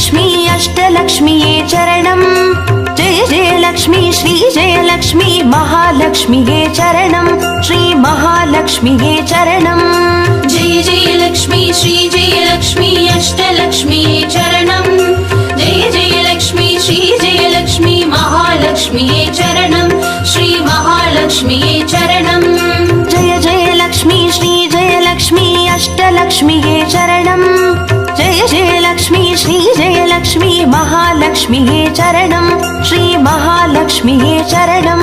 जयलक्ष्मी अष्टलक्ष्मीये चरणम् जय जयलक्ष्मी श्री जयलक्ष्मी महालक्ष्मीये चरणम् श्री महालक्ष्मीये चरणम् जय जयलक्ष्मी श्री जयलक्ष्मी अष्टलक्ष्मीये चरणम् जय जयलक्ष्मी श्री जयलक्ष्मी महालक्ष्मीये चरणम् श्री महालक्ष्मीये चरणम् जय जयलक्ष्मी श्री जयलक्ष्मी अष्टलक्ष्मीये चरणम् जय जयलक्ष्मी श्री जयलक्ष्मी महालक्ष्मीये चरणम् श्री महालक्ष्मीये चरणम्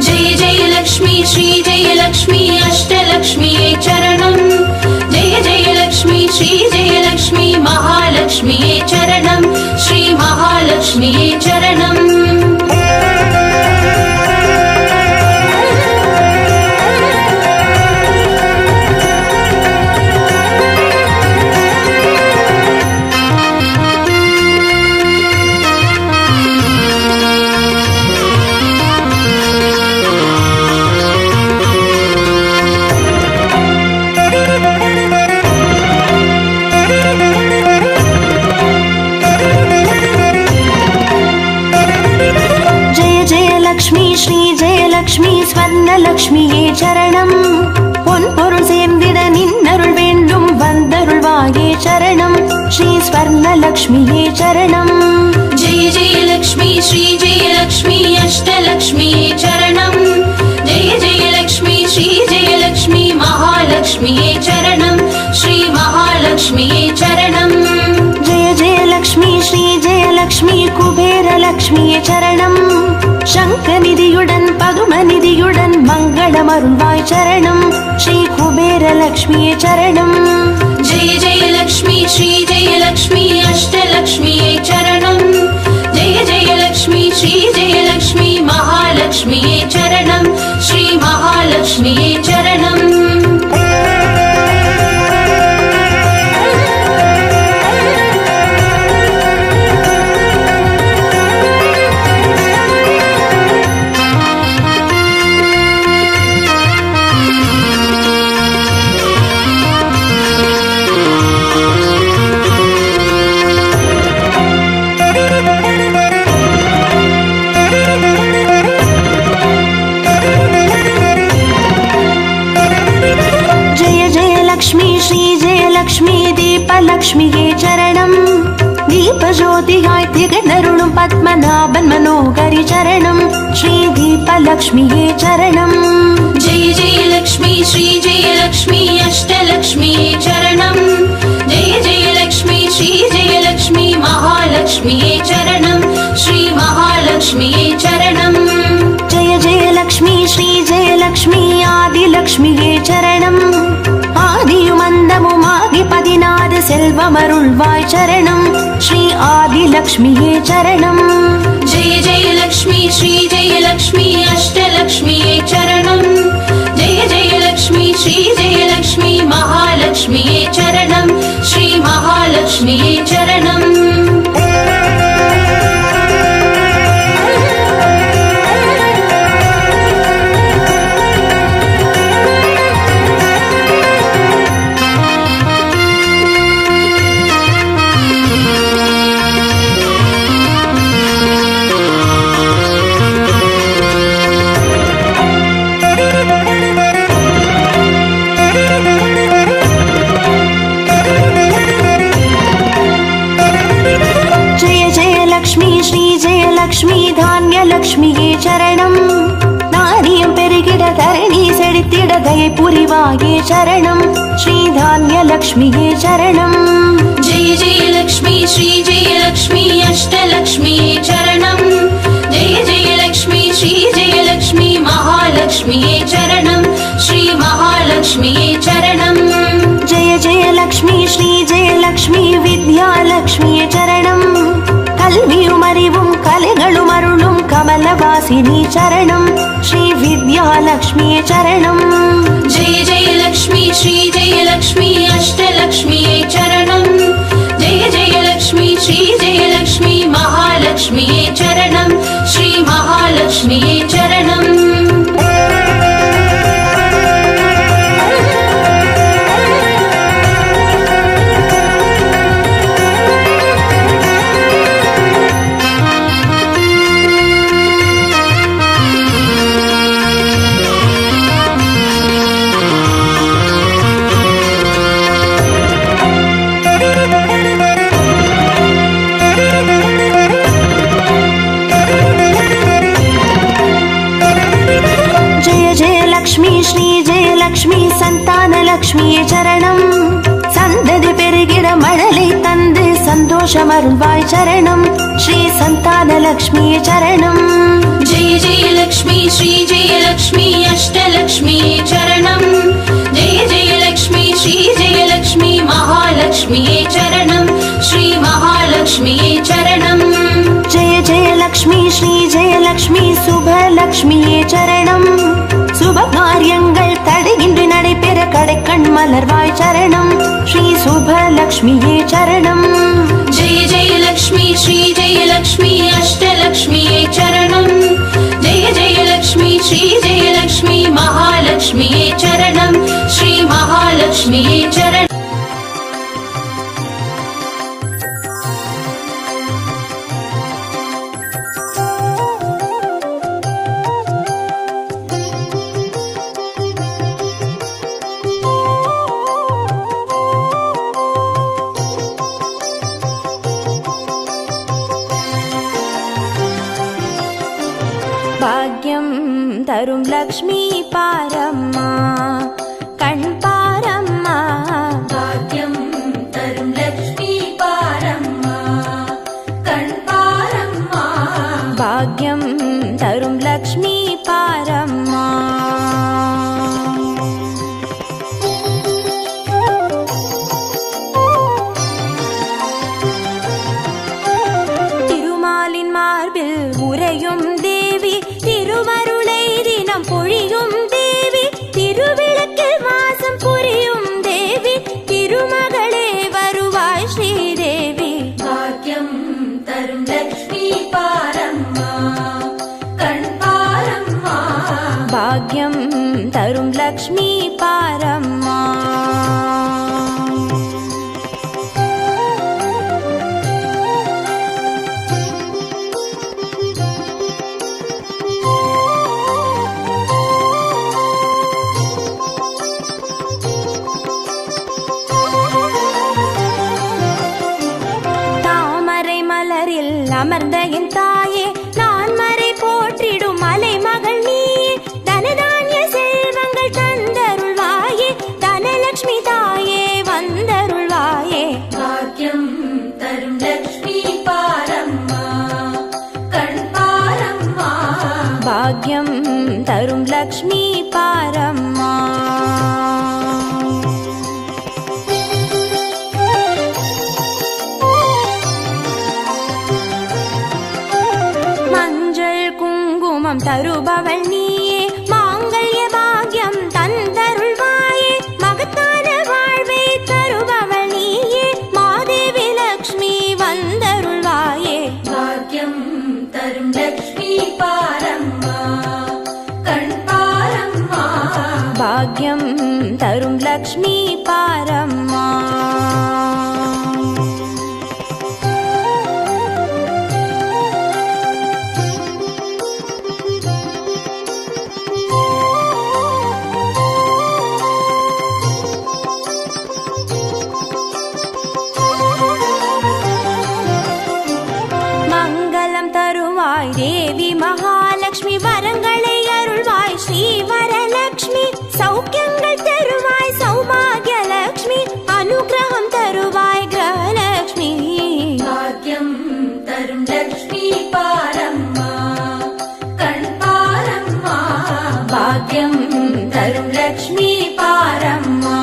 जय जयलक्ष्मी श्री जयलक्ष्मी अष्टलक्ष्मीये चरणम् जय जयलक्ष्मी श्री जयलक्ष्मी महालक्ष्मीये चरणम् श्री महालक्ष्मीये चरणम् லக்ஷ்மி ஸ்வர்ணலக்ஷ்மியே சரணம் பொன் பொருள் சேர்ந்திட நின்னருள் வேண்டும் வந்தருள்வாயே சரணம் ஸ்ரீ ஸ்வர்ணலக்ஷ்மியே சரணம் ஜெய ஜெயலக்ஷ்மி ஸ்ரீ ஜெயலக்ஷ்மி அஷ்டலக்ஷ்மியே சரணம் ஜெய ஜெயலக்ஷ்மி ஸ்ரீ ஜெயலக்ஷ்மி மகாலக்ஷ்மியே சரணம் ஸ்ரீ மகாலக்ஷ்மியே சரணம் ஜெய ஜெயலக்ஷ்மி ஸ்ரீ ஜெயலக்ஷ்மி குபேரலக்ஷ்மியே சரணம் சங்கநிதியுடன் பதுமநிதியுடன் மங்களமருள்வாய் சரணம் ஸ்ரீ குபேரலக்ஷ்மியே சரணம் ஜெய ஜெயலக்ஷ்மி ஸ்ரீ ஜெயலக்ஷ்மி அஷ்டலக்ஷ்மியே சரணம் ஜெய ஜெயலக்ஷ்மி ஸ்ரீ ஜெயலக்ஷ்மி மகாலக்ஷ்மியே சரணம் ஸ்ரீ மகாலக்ஷ்மியே சரணம் லக்ஷ்மி தீபலக்ஷ்மியே சரணம் தீபஜோதியாய் திகழருளும் பத்மநாபன் மனோகரி சரணம் ஸ்ரீ தீபலக்ஷ்மியே சரணம் ஜெய ஜெயலக்ஷ்மி ஸ்ரீ ஜெயலக்ஷ்மி அஷ்டலக்ஷ்மியே சரணம் ஜெய ஜெயலக்ஷ்மி ஸ்ரீ ஜெயலக்ஷ்மி மகாலக்ஷ்மியே சரணம் ஸ்ரீ மகாலக்ஷ்மியே சரணம் ஜெய ஜெயலக்ஷ்மி ஸ்ரீ ஜெயலக்ஷ்மி ஆதிலக்ஷ்மியே சரணம் ஆதியுமந்தமுமாகி 16 செல்வமருள்வாய் சரணம் ஸ்ரீ ஆதிலக்ஷ்மியே சரணம் ஜெய ஜெயலக்ஷ்மி ஸ்ரீ ஜெயலக்ஷ்மி அஷ்டலக்ஷ்மியே சரணம் ஜெய ஜெயலக்ஷ்மி ஸ்ரீ ஜெயலக்ஷ்மி மகாலக்ஷ்மியே சரணம் ஸ்ரீ மகாலக்ஷ்மியே சரணம் லக்ஷ்மி தானியலக்ஷ்மியே சரணம் நாரியம் பெருகிட தரணி செழித்திட தயை புரிவாயே சரணம் ஸ்ரீ தானியலக்ஷ்மியே சரணம் ஜெய ஜெயலக்ஷ்மி ஸ்ரீ ஜெயலக்ஷ்மி அஷ்டலக்ஷ்மியே சரணம் ஜெய ஜெயலக்ஷ்மி ஸ்ரீ ஜெயலக்ஷ்மி மகாலக்ஷ்மியே சரணம் ஸ்ரீ மகாலக்ஷ்மியே சரணம் ஜெய ஜெயலக்ஷ்மி ஸ்ரீ ஜெயலக்ஷ்மி வித்யாலக்ஷ்மியே சரணம் கல்வியும் அறிவும் கலைகளும் அருளும் கமலவாசினி சரணம் ஸ்ரீ வித்யாலக்ஷ்மியே சரணம் ஜெய ஜெயலக்ஷ்மி ஸ்ரீ ஜெயலக்ஷ்மி அஷ்டலக்ஷ்மியே சரணம் ஜெய ஜெயலக்ஷ்மி ஸ்ரீ ஜெயலக்ஷ்மி மகாலக்ஷ்மியே சரணம் ஸ்ரீ மகாலக்ஷ்மியே சரணம் அருள்வாய் சரணம் ஸ்ரீ சந்தானலக்ஷ்மியே சரணம். जय जय लक्ष्मी श्री जय लक्ष्मी अष्टलक्ष्मी चरणं जय जय लक्ष्मी श्री जय लक्ष्मी महालक्ष्मी चरणं श्री महालक्ष्मी चरणं. जय जय लक्ष्मी श्री जय लक्ष्मी சுபலக்ஷ்மியே சரணம். சுப காரியங்கள் தடையின்றி நடைபெற கடைக்கண் மலர்வாய் சரணம் ஸ்ரீ சுபலக்ஷ்மியே சரணம். जय जय लक्ष्मी श्री जय लक्ष्मी अष्टलक्ष्मी चरणं जय जय लक्ष्मी श्री जय लक्ष्मी महालक्ष्मी चरणं श्री महालक्ष्मी चरणं. பாக்யம் தரும் லக்ஷ்மி பாரம்மா கண் பாரம்மா. भाग्यं तरुं लक्ष्मी पारम्मा कण् पारम्मा. பாக்யம் தரும் லக்ஷ்மி பாரம்மா. திருமாலின் மார்பில் உறையும் தேவி திருவருளை தினம் பொழியும் தேவி திருவிளக்கில் வாசம் புரியும் தேவி திருமகளே வருவாய் ஸ்ரீதேவி. भाग्यं तरुं लक्ष्मी पारम्मा कण् पारम्मा. பாக்யம் தரும் லக்ஷ்மி பாரம்மா. தாமரை மலரில் அமர்ந்த என் தாயே நான் மறை போற்றிடும் மலை மகள் நீயே தனதானிய செல்வங்கள் தந்தருள்வாயே தனலட்சுமி தாயே வந்தருள்வாயே. भाग्यं तरुं लक्ष्मी पारम्मा कण् पारम्मा. பாக்யம் தரும் லக்ஷ்மி பாரம்மா. மஞ்சள் குங்குமம் தருபவள் நீயே மாங்கல்ய பாக்யம் தந்தருள்வாயே மகத்தான வாழ்வை தருபவள் நீயே மாதேவி லக்ஷ்மி வந்தருள்வாயே. भाग्यं तरुं लक्ष्मी पारम्मा कण् पारम्मा. பாக்யம் தரும் லக்ஷ்மி பாரம்மா. மங்களம் தருவாய் தேவி மகாலட்சுமி வரங்களை அருள்வாய் ஸ்ரீ வரலட்சுமி சௌக்கியங்கள் தருவாய் சௌபாகிய லட்சுமி அனுகிரகம் தருவாய் கிரகலட்சுமி. भाग्यं तरुं लक्ष्मी पारम्मा कण् पारम्मा. பாக்யம் தரும் லக்ஷ்மி பாரம்மா.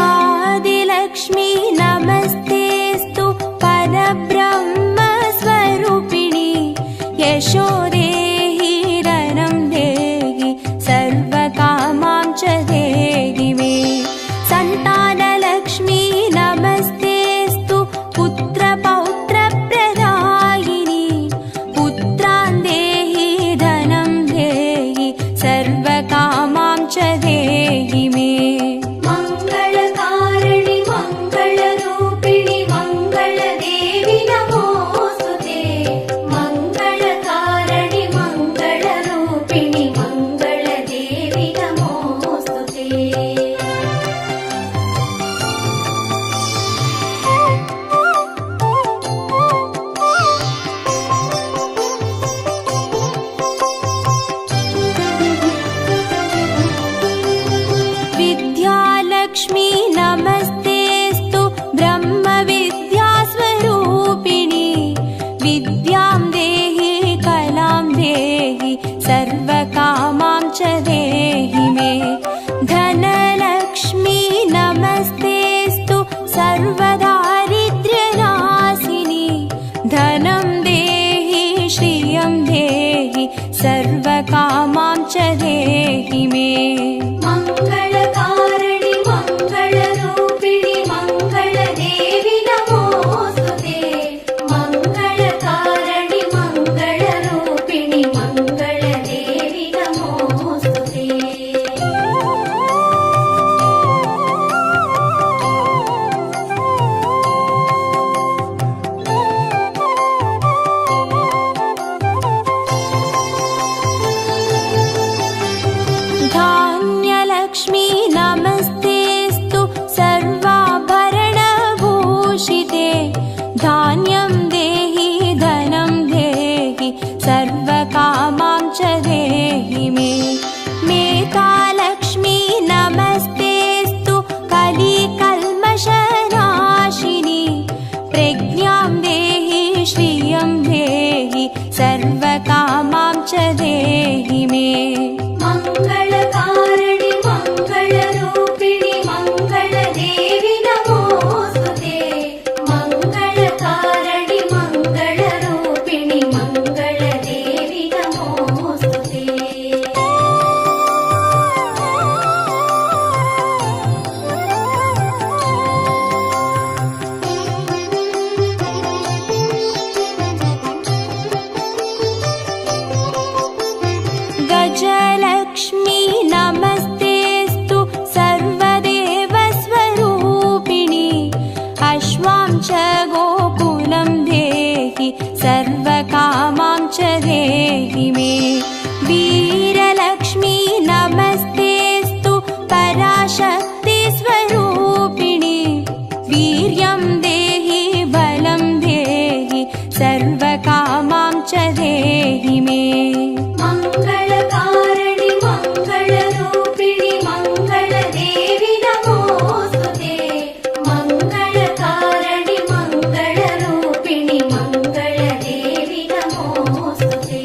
आदिलक्ष्मी नमस्तेस्तु परब्रह्मस्वरूपिणी यशो देहि धनं देहि सर्वकामां च देहि मे. सन्तानलक्ष्मी नमस्तेस्तु पुत्रपौत्रप्रदायिनी पुत्रान् देहि धनं देहि सर्वकामां च देहि मे. मङ्गलकारिणी सर्वकामां च देहि मे। मङ्गलकारिणि मङ्गलरूपिणि मङ्गलदेवि नमोऽस्तुते। मङ्गलकारिणि मङ्गलरूपिणि मङ्गलदेवि नमोऽस्तुते। धान्यलक्ष्मी नमस्तेऽस्तु सर्वाभरणभूषिते। धान्यं देहि धनं देहि सर्वकामां च देहि मे। मेधालक्ष्मी नमस्तेऽस्तु कलिकल्मषनाशिनी। प्रज्ञां देहि श्रियं देहि सर्वकामां च देहि मे। मङ्गलकारिणि मङ्गलरूपिणि मङ्गलदेवि नमोऽस्तुते। मङ्गलकारिणि मङ्गलरूपिणि मङ्गलदेवि नमोऽस्तुते। गजलक्ष्मी नमस्तेऽस्तु सर्वदेवस्वरूपिणि। अश्वां च गोकुलं देहि सर्वकामां च देहि मे। वीरलक्ष्मी नमस्तेऽस्तु पराशक्तिस्वरूपिणि। वीर्यं देहि बलं देहि सर्वकामां च देहि मे। मङ्गलकारिणि मङ्गलरूपिणि मङ्गलदेवि नमोऽस्तुते। मङ्गलकारिणि मङ्गलरूपिणि मङ्गलदेवि नमोऽस्तुते।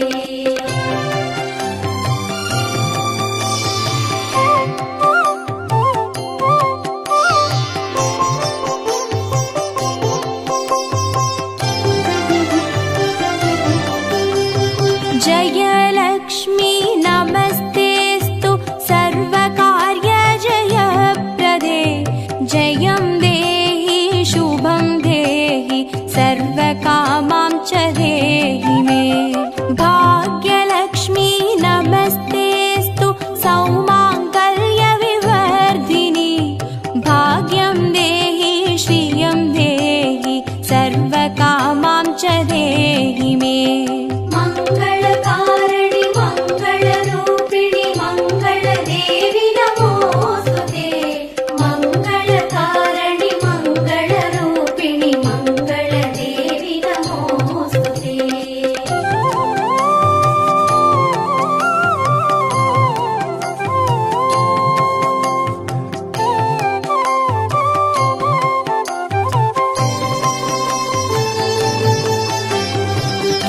जयलक्ष्मी नमस्तेऽस्तु सर्वकार्यजयप्रदे। जयं देहि शुभं देहि सर्वकामां च देहि मे। भाग्यलक्ष्मी नमस्तेऽस्तु सौमाङ्गल्यविवर्धिनि। भाग्यं देहि श्रियं देहि सर्वकामां च देहि मे। मङ्गलकारिणि मङ्गलरूपिणि मङ्गलदेवि नमोऽस्तुते। मङ्गलकारिणि मङ्गलरूपिणि मङ्गलदेवि नमोऽस्तुते।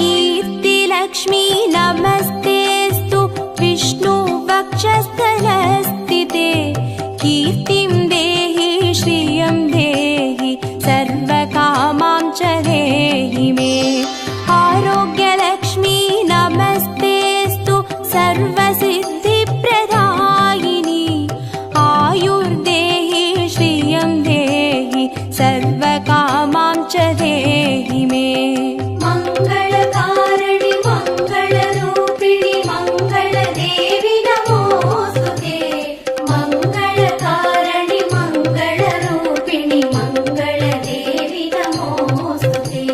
कीर्तिलक्ष्मी नमस्तेऽस्तु विष्णुवक्षस्थलस्थिते। कीर्तिं देहि श्रियं देहि सर्वकामां च देहि मे। आरोग्यलक्ष्मी नमस्तेऽस्तु सर्वसिद्धिप्रदायिनी। आयुर्देहि श्रियं देहि सर्वकामां च देहि मे। मङ्गलकारिणि मङ्गलरूपिणि मङ्गलदेवि नमोऽस्तुते। मङ्गलकारिणि मङ्गलरूपिणि मङ्गलदेवि नमोऽस्तुते।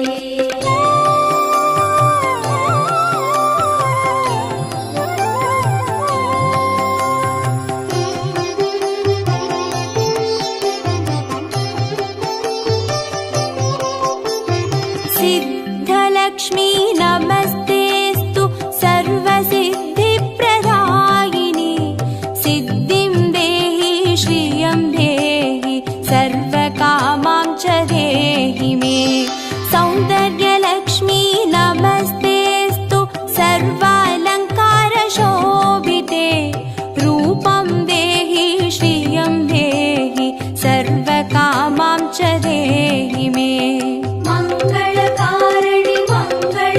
सिद्धलक्ष्मी नमस्तेऽस्तु सर्वसिद्धिप्रदायिनी। सिद्धिं देहि श्रियं देहि सर्वकामां च देहि मे। सौन्दर्यलक्ष्मी नमस्तेऽस्तु सर्वालङ्कारशोभिते। रूपं देहि श्रियं देहि सर्वकामां च देहि मे। मङ्गलकारिणि मङ्गल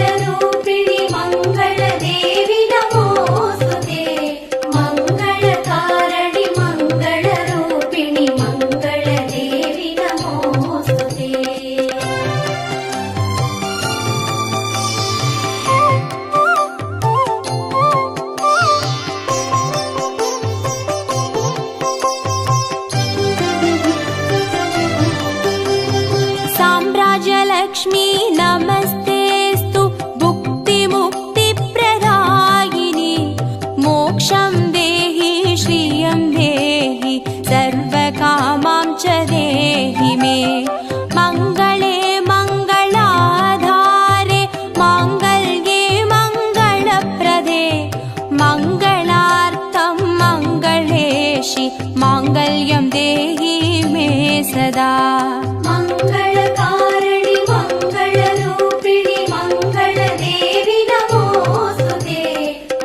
महालक्ष्मी नमस्तेस्तु भुक्तिमुक्तिप्रदायिनि मोक्षं देहि श्रियं देहि सर्वकामां च देहि मे मङ्गले मङ्गलाधारे माङ्गल्ये मङ्गलप्रदे मङ्गलार्थं मङ्गलेशि माङ्गल्यं देहि मे सदा मङ्गलकारिणि मङ्गलरूपिणि मङ्गलदेवि नमोऽस्तुते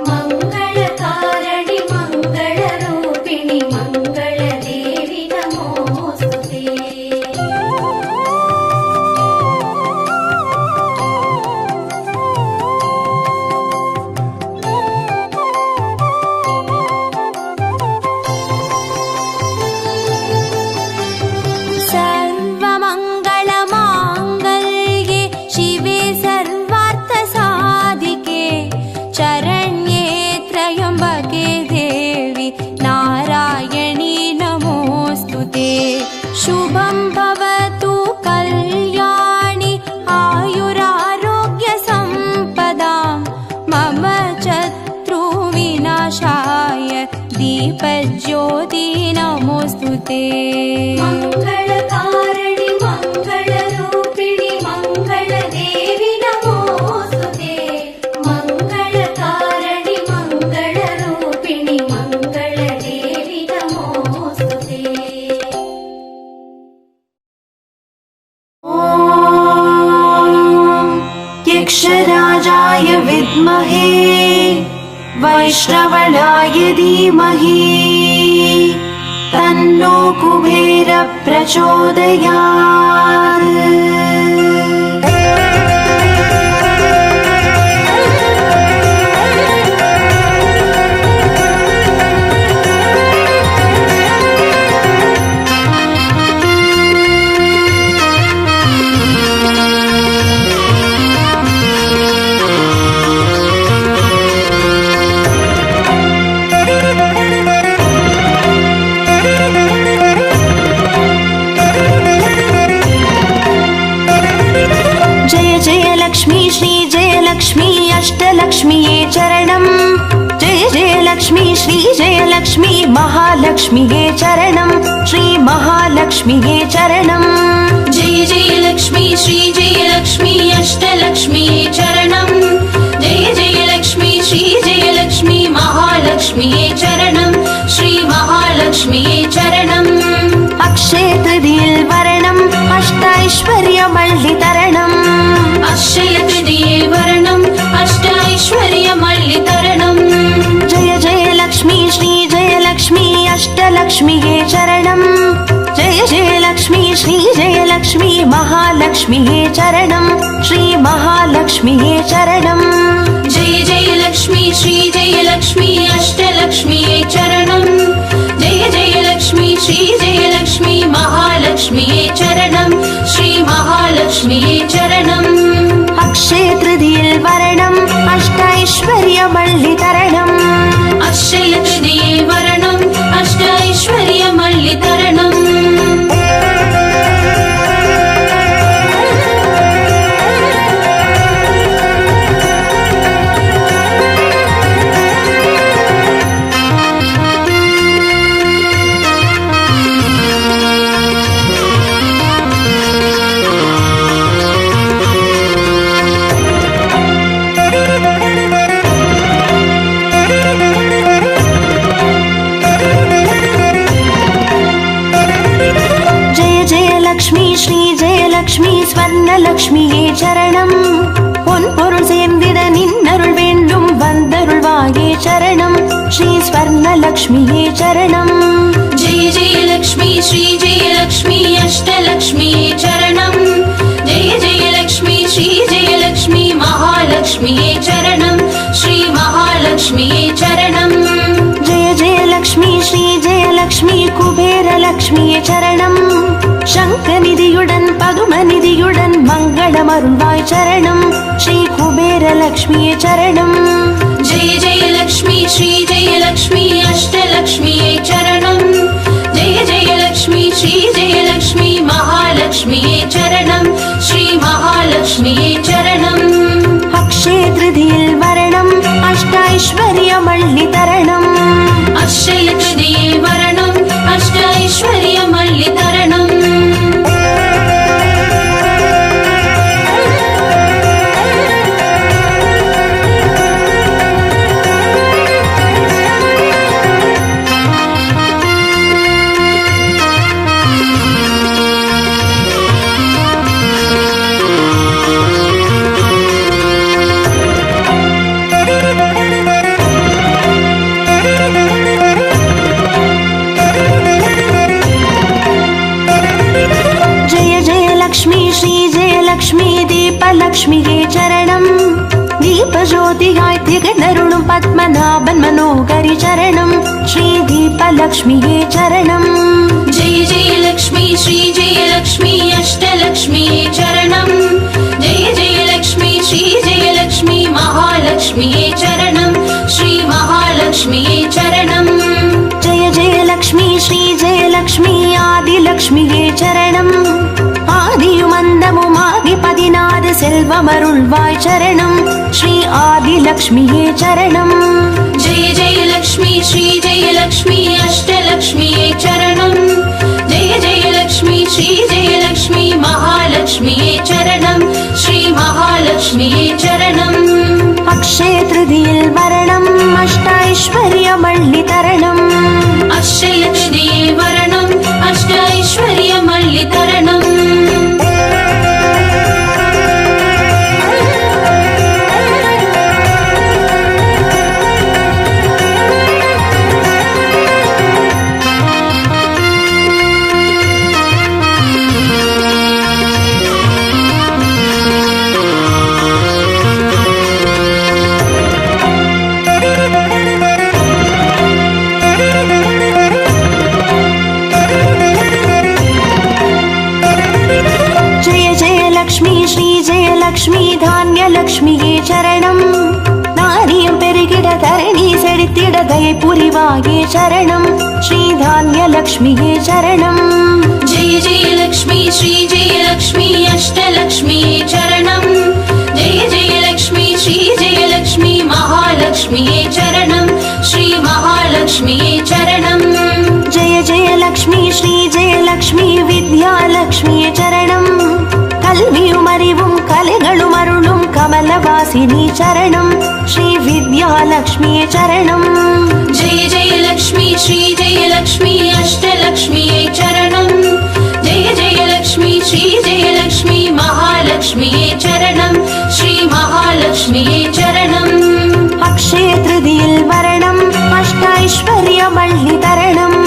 मङ्गलकारिणि मङ्गलरूपिणि मङ्गलदेवि नमोऽस्तुते सर्वमङ्गलमाङ्गल्ये शिवे सर्वार्थसाधिके शरण्ये त्र्यम्बके देवि नारायणी नमोऽस्तु ते शुभं भवतु कल्याणि आयुरारोग्यसम्पदां मम शत्रुविनाशाय दीपज्योति नमोऽस्तु ते मङ्गलकारिणि मङ्गलरूपिणि मङ्गलदेवि नमोऽस्तुते मङ्गलकारिणि मङ्गलरूपिणि मङ्गलदेवि नमोऽस्तुते यक्षराजाय विद्महे वैश्रवणाय धीमहि तन्नो कुबेर प्रचोदयात् श्री अष्टलक्ष्मीये चरणम् जय जय लक्ष्मी श्री जय लक्ष्मी महालक्ष्मीये चरणम् श्री महालक्ष्मीये चरणम् जय जय लक्ष्मी श्री जय लक्ष्मी अष्टलक्ष्मीये चरणम् जय जय लक्ष्मी श्री जय लक्ष्मी महालक्ष्मीये चरणम् श्री महालक्ष्मीये चरणम् अक्षय तृतीये वरणम् अष्टैश्वर्यमल्लितरणम् अक्षय तृतीये वरणम् अष्टैश्वर्यमल्लितरणम् जय जय लक्ष्मी श्री जय लक्ष्मी अष्टलक्ष्मीये चरणम् जय जय लक्ष्मी श्री जय लक्ष्मी महालक्ष्मीये चरणम् श्री महालक्ष्मीये चरणम् जय जय लक्ष्मी श्री जय लक्ष्मी अष्टलक्ष्मीये चरणम् जय जय लक्ष्मी श्री जय लक्ष्मी महालक्ष्मीये चरणम् श्री महालक्ष्मीये चरणम् अक्षय तृतीये वरणम् अष्टैश्वर्यमल्लितरणम् अक्षय तृतीये वरणम् अष्टैश्वर्यमल्लितरणम् லக்ஷ்மி ஸ்வர்ணலக்ஷ்மியே சரணம் பொன் பொருள் சேர்ந்திட நின்னருள் வேண்டும் வந்தருள்வாயே சரணம் ஸ்ரீ ஸ்வர்ணலக்ஷ்மியே சரணம் जय जय लक्ष्मी श्री जय लक्ष्मी अष्टलक्ष्मीये चरणम् जय जय लक्ष्मी श्री जय लक्ष्मी महालक्ष्मीये चरणम् श्री महालक्ष्मीये चरणम् जय जय लक्ष्मी श्री जय लक्ष्मी कुबेर लक्ष्मीये चरणम् शङ्खनिधियुடன் பதுமநிதியுடன் மங்களமருள்வாய் சரணம் ஸ்ரீ குபேர லக்ஷ்மியே சரணம் जय जय लक्ष्मी श्री जय लक्ष्मी अष्टलक्ष्मीये चरणम् जय जय लक्ष्मी श्री जय लक्ष्मी महालक्ष्मीये चरणम् श्री महालक्ष्मीये महालक्ष्म्ये चरणम् अक्षय तृतीयिल वरणम् अष्टैश्वर्यमल्लितरणम् अक्षय तृतीये वरणम् अष्टैश्वर्यमल्लितरणम् दीपलक्ष्म्ये चरणम् दीपज्योतियाय तिगणरुणुं पद्मनाभन् मनोहरि चरणम् श्री दीपलक्ष्म्ये चरणम् जय जय लक्ष्मी श्री जय लक्ष्मी अष्टलक्ष्म्ये चरणम् जय जय लक्ष्मी श्री जय लक्ष्मी महालक्ष्म्ये चरणम् श्री महालक्ष्म्ये चरणम् जय जय लक्ष्मी श्री जय लक्ष्मी आदिलक्ष्म्ये चरणम् ஆதியுமந்தமுமாகி 16 செல்வமருள்வாய் சரணம் ஸ்ரீ ஆதிலக்ஷ்மியே சரணம் जय जय लक्ष्मी श्री जय लक्ष्मी अष्टलक्ष्म्ये चरणम् जय जय लक्ष्मी श्री जय लक्ष्मी महालक्ष्म्ये चरणम् श्री महालक्ष्म्ये चरणम् अक्षय तृतीयिल वरणम् अष्टैश्वर्यमल्लितरणम् अक्षय तृतीये वरणम् अष्टैश्वर्यमल्लितरणम् லக்ஷ்மி தானியலக்ஷ்மியே சரணம் நாரியம் பெருகிட தரணி செழித்திட தயை புரிவாயே சரணம் ஸ்ரீ தானியலக்ஷ்மியே சரணம் जय जय लक्ष्मी श्री जय लक्ष्मी अष्टलक्ष्म्ये चरणम् जय जय लक्ष्मी श्री जय लक्ष्मी महालक्ष्म्ये चरणम् श्री महालक्ष्म्ये चरणम् जय जय लक्ष्मी श्री जय लक्ष्मी विद्यालक्ष्मिये चरणम् கல்வியும் அறிவும் கலைகளும் அருளும் கமலவாசினி சரணம் ஸ்ரீ வித்யாலக்ஷ்மியே சரணம் जय जय लक्ष्मी श्री जय लक्ष्मी अष्टलक्ष्म्ये चरणम् जय जय लक्ष्मी श्री जय लक्ष्मी महालक्ष्म्ये चरणम् श्री महालक्ष्म्ये चरणम् अक्षय तृतीयिल वरणम् अष्टैश्वर्यमल्लितरणम्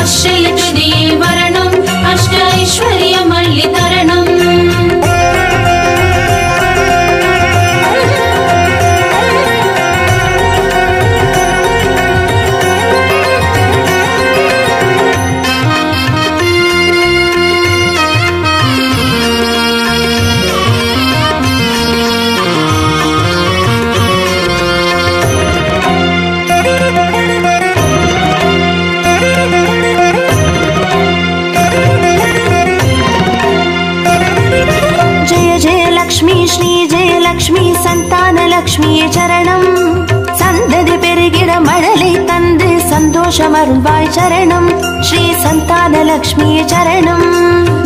अक्षय तृतीये वरणम् अष्टैश्वर्यमल्लितरणम् சந்தானலக்ஷ்மியே சரணம் சந்ததி பெருகிட மழலை தந்து சந்தோஷமருள்வாய் சரணம் ஸ்ரீ சந்தானலக்ஷ்மியே சரணம்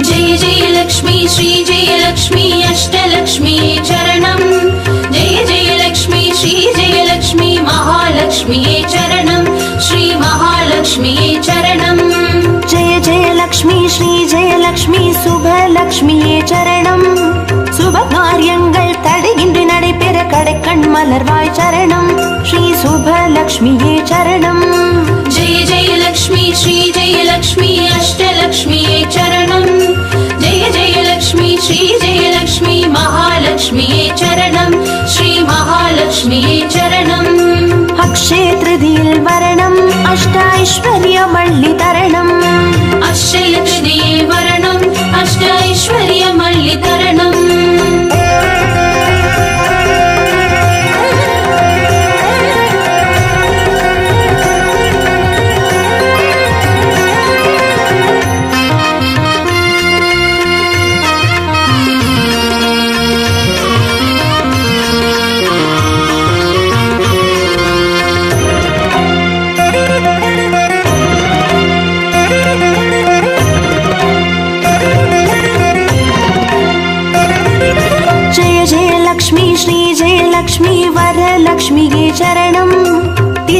जय जय लक्ष्मी श्री जय लक्ष्मी अष्टलक्ष्म्ये चरणम् जय जय लक्ष्मी श्री जय लक्ष्मी महालक्ष्म्ये चरणम् श्री महालक्ष्म्ये चरणम् जय जय लक्ष्मी श्री जय लक्ष्मी சுபலக்ஷ்மியே சரணம் சுப காரியங்கள் தடையின்றி நடைபெற கடைக்கண் மலர்வாய் சரணம் ஸ்ரீ சுபலக்ஷ்மியே சரணம் जय जय लक्ष्मी श्री जय लक्ष्मी अष्टलक्ष्म्ये चरणम् जय जय लक्ष्मी श्री जय लक्ष्मी महालक्ष्म्ये चरणम् श्री महालक्ष्म्ये चरणम् अक्षय तृतीयिल वरणम् अष्टैश्वर्यमल्लितरणम् अक्षय तृतीये वरणम् अष्टैश्वर्यमल्लितरणम्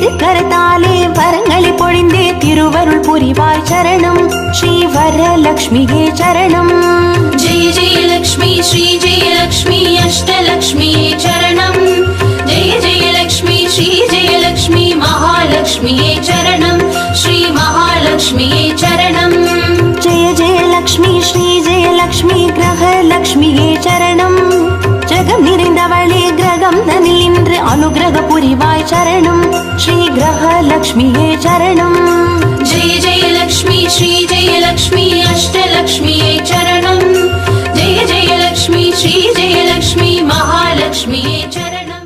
திருக்கரத்தாலே வரங்களை பொழிந்தே திருவருள் புரிவாய் சரணம். ஸ்ரீ வரலக்ஷ்மியே சரணம். जय जय लक्ष्मी श्री जय लक्ष्मी अष्टलक्ष्मी चरणं. जय जय लक्ष्मी श्री जय लक्ष्मी महालक्ष्मी चरणं. श्री महालक्ष्मी चरणं. जय जय लक्ष्मी श्री जय लक्ष्मी கிரகலக்ஷ்மியே சரணம். ஜெகம் நிறைந்தவளே கிரகம் தனில் நின்று அனுகிரக புரிவாய் சரணம். ஸ்ரீ கிரகலக்ஷ்மியே சரணம். जय जय लक्ष्मी श्री जय लक्ष्मी अष्टलक्ष्मी चरणं. जय जय लक्ष्मी श्री जय लक्ष्मी महालक्ष्मी चरणं.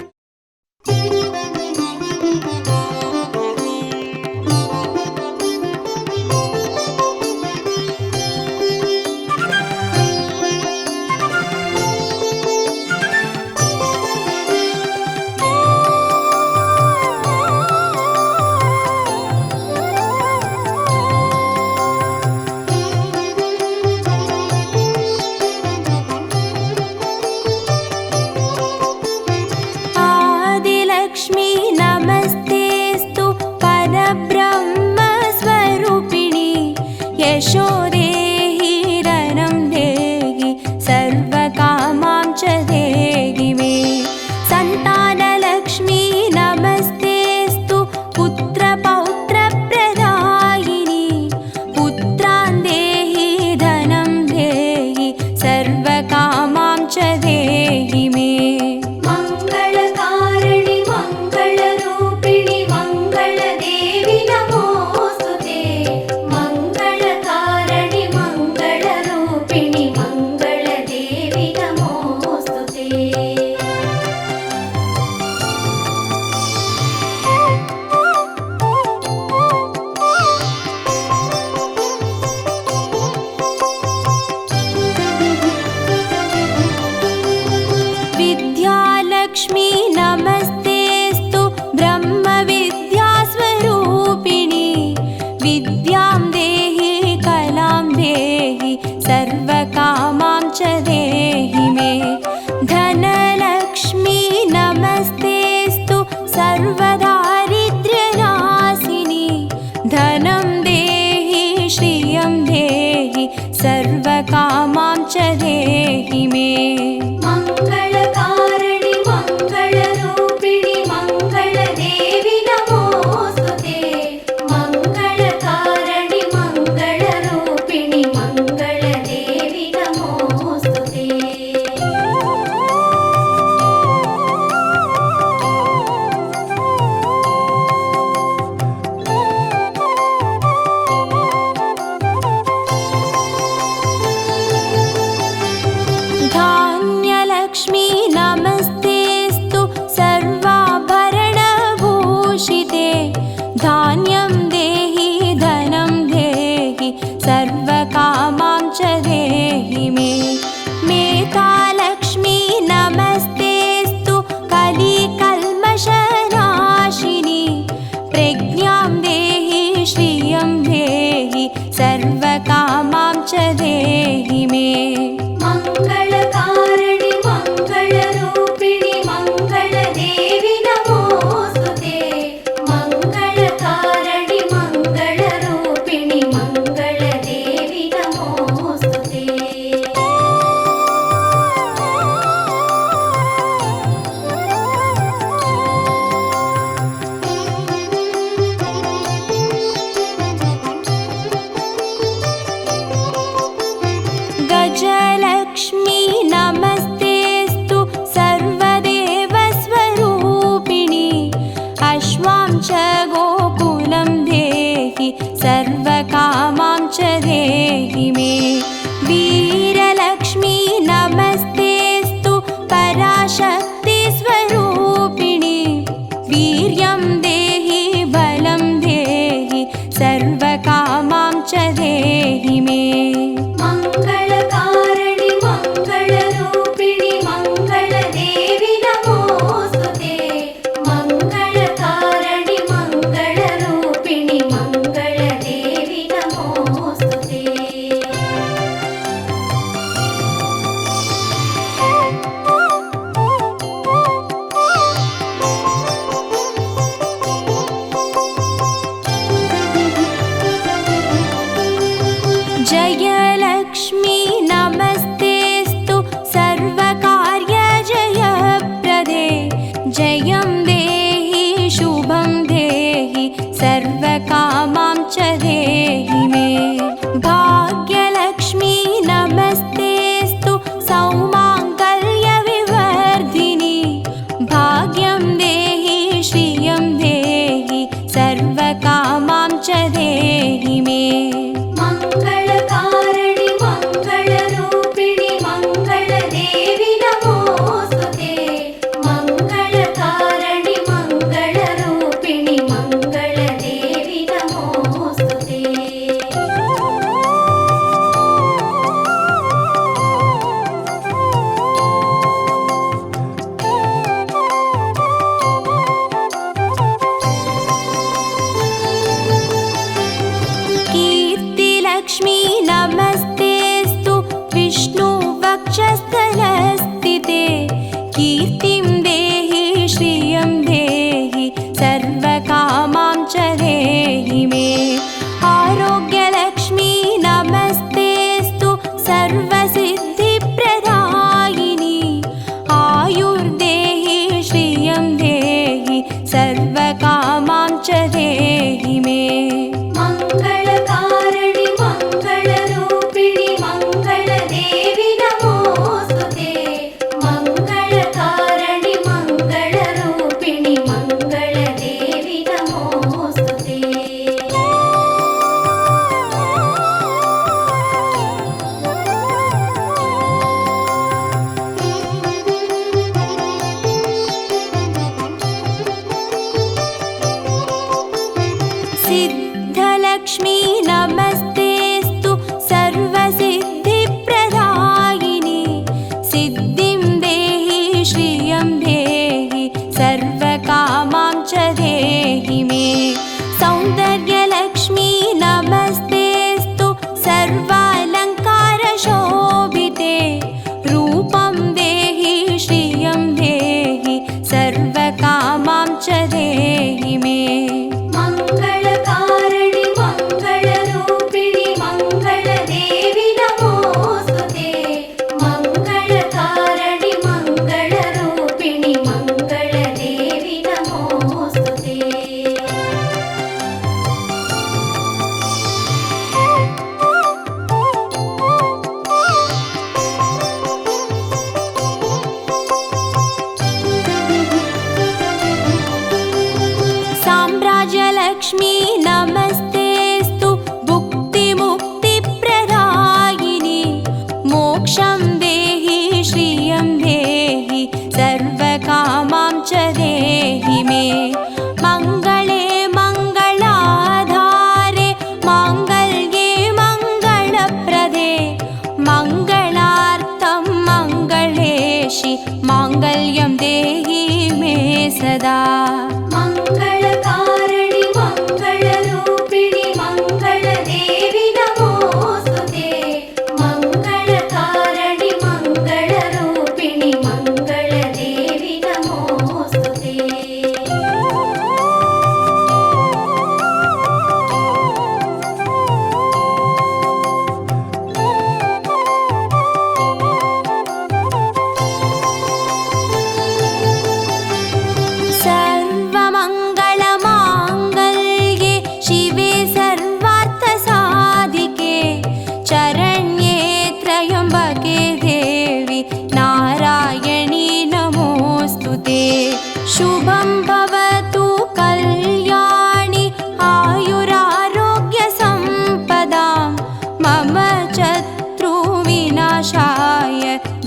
आदिलक्ष्मी नमस्तेस्तु परब्रह्मस्वरूपिणी यशो देहि रनं देहि सर्वकामां च देहि मे. सन्तानलक्ष्मी नमस्तेस्तु पुत्रपौत्रप्रदायिनी पुत्रान् देहि धनं देहि सर्वकामां च देहि मे. मंगलकारिणि मंगलरूपिणि मंगलदेवि नमोस्तुते. मंगलकारिणि मंगलरूपिणि मंगलदेवि नमोस्तुते. विद्यालक्ष्मी नमस्तेस्तु ब्रह्मविद्यास्वरूपिणी विद्यां देहि कलां देहि सर्वकामां च देहि मे. धनलक्ष्मी नमस्तेस्तु सर्वदारिद्र्यनाशिनी धनं देहि श्रियं देहि सर्वकामां च देहि मे. मंगलकारिणि मंगलरूपिणि मंगलदेवि नमोस्तुते. मंगलकारिणि मंगलरूपिणि मंगलदेवि नमोस्तुते. धान्यलक्ष्मी नमस्तेस्तु सर्वाभरणभूषिते धान्यं देहि धनं देहि सर्वकामां च देहि मे. मेधालक्ष्मी नमस्तेस्तु कलिकल्मषनाशिनी प्रज्ञां देहि श्रियं देहि सर्वकामां च देहि मे. मंगलकारिणि मंगलरूपिणि श्रियं देहि सर्वकामां च देहि मे सौन्दर्यलक्ष्मी नमस्तेऽस्तु सर्वालङ्कारशोभिते रूपं देहि श्रियं देहि सर्वकामां च देहि मे मङ्गलकारिणि मङ्गलरूपिणि मङ्गलदेवि नमोऽस्तुते मङ्गलकारिणि मङ्गलरूपिणि मङ्गलदेवि नमोऽस्तुते साम्राज्यलक्ष्मी नमस्तेऽस्तु भुक्तिमुक्तिप्रदायिनि मोक्षं देहि श्रियं देहि सर्वकामां च देहि मे मङ्गले मङ्गलाधारे माङ्गल्ये मङ्गलप्रदे मङ्गलार्थं मङ्गलेशि माङ्गल्यं देहि मे सदा मङ्गलकारिणि मङ्गलरूपिणि मङ्गलदेवि नमोऽस्तुते मङ्गलकारिणि मङ्गलरूपिणि मङ्गलदेवि नमोऽस्तुते सर्वमङ्गलमाङ्गल्ये शिवे सर्वार्थसाधिके चरण्ये त्र्यम्बके देवि नारायणी नमोऽस्तु ते शुभं भवतु कल्याणि आयुरारोग्यसम्पदां मम शत्रुविनाशाय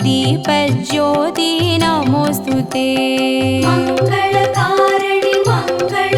दीपज्योति नमोऽस्तु ते मङ्गलकारिणि मङ्गल